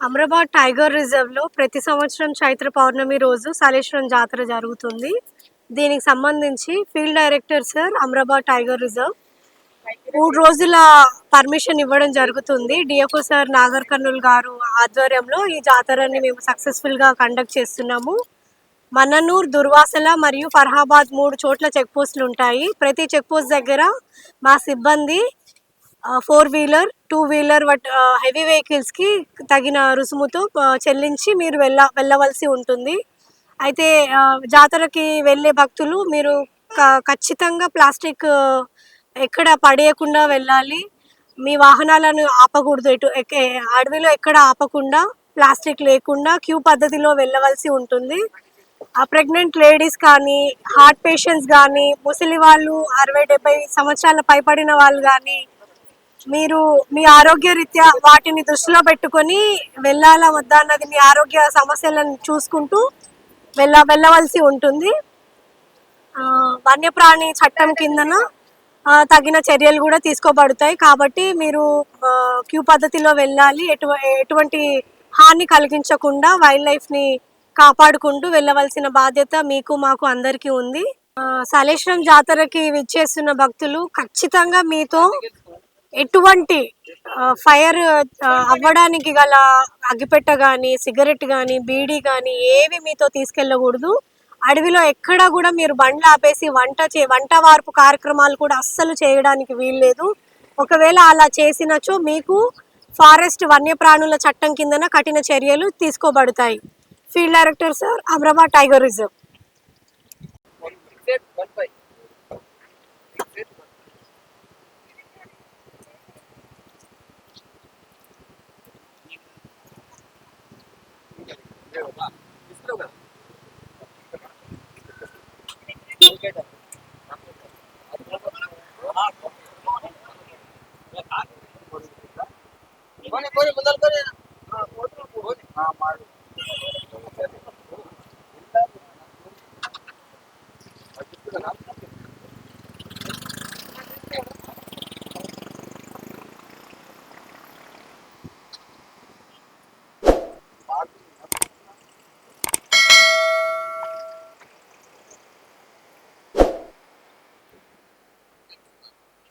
Amrabad tiger రిజర్వ్‌లో ప్రతి సంవత్సరం చైత్ర పౌర్ణమి రోజు సలేశ్వరం జాతర జరుగుతుంది. దీనికి సంబంధించి field director sir Amrabad tiger reserve 3 రోజుల పర్మిషన్ ఇవ్వడం జరుగుతుంది. డిఎఫ్ఓ సార్ నాగర్ కర్నూల్ గారు ఆధ్వర్యంలో ఈ జాతరని మేము సక్సెస్‌ఫుల్‌గా కండక్ట్ చేస్తున్నాము. మన్ననూర్, దుర్వాసల మరియు ఫర్హాబాద్ 3 చోట్ల చెక్ పోస్టులు ఉంటాయి. ప్రతి చెక్ పోస్ట్ దగ్గర మా సిబ్బంది 4 వీలర్, 2 వీలర్ హెవీ వెహికల్స్‌కి తగిన రుసుముతో చెల్లించి మీరు వెళ్ళవలసి ఉంటుంది. అయితే జాతరకి వెళ్ళే భక్తులు మీరు ఖచ్చితంగా ప్లాస్టిక్ ఎక్కడ పడేయకుండా వెళ్ళాలి. మీ వాహనాలను ఆపకూడదు. అడవిలో ఎక్కడ ఆపకుండా ప్లాస్టిక్ లేకుండా క్యూ పద్ధతిలో వెళ్ళవలసి ఉంటుంది. ప్రెగ్నెంట్ లేడీస్ కానీ, హార్ట్ పేషెంట్స్ కానీ, ముసలి వాళ్ళు 60-70 సంవత్సరాల పైబడిన వాళ్ళు కానీ మీరు మీ ఆరోగ్య రీత్యా వాటిని దృష్టిలో పెట్టుకొని వెళ్ళాలా వద్దా అన్నది మీ ఆరోగ్య సమస్యలను చూసుకుంటూ వెళ్ళవలసి ఉంటుంది. వన్యప్రాణి చట్టం కిందన తగిన చర్యలు కూడా తీసుకోబడతాయి. కాబట్టి మీరు క్యూ పద్ధతిలో వెళ్ళాలి. ఎటువంటి హాని కలిగించకుండా వైల్డ్ లైఫ్ని కాపాడుకుంటూ వెళ్ళవలసిన బాధ్యత మీకు మాకు అందరికీ ఉంది. సలేశ్వరం జాతరకి విచ్చేస్తున్న భక్తులు ఖచ్చితంగా మీతో ఎటువంటి ఫైర్ అవ్వడానికి గల అగ్గిపెట్ట కానీ, సిగరెట్ కానీ, బీడీ కానీ ఏవి మీతో తీసుకెళ్ళకూడదు. అడవిలో ఎక్కడ కూడా మీరు బండ్లు ఆపేసి వంట వార్పు కార్యక్రమాలు కూడా అస్సలు చేయడానికి వీల్లేదు. ఒకవేళ అలా చేసినచో మీకు ఫారెస్ట్ వన్యప్రాణుల చట్టం కిందన కఠిన చర్యలు తీసుకోబడతాయి. Field director sir Amrabad tiger reserve. ముందర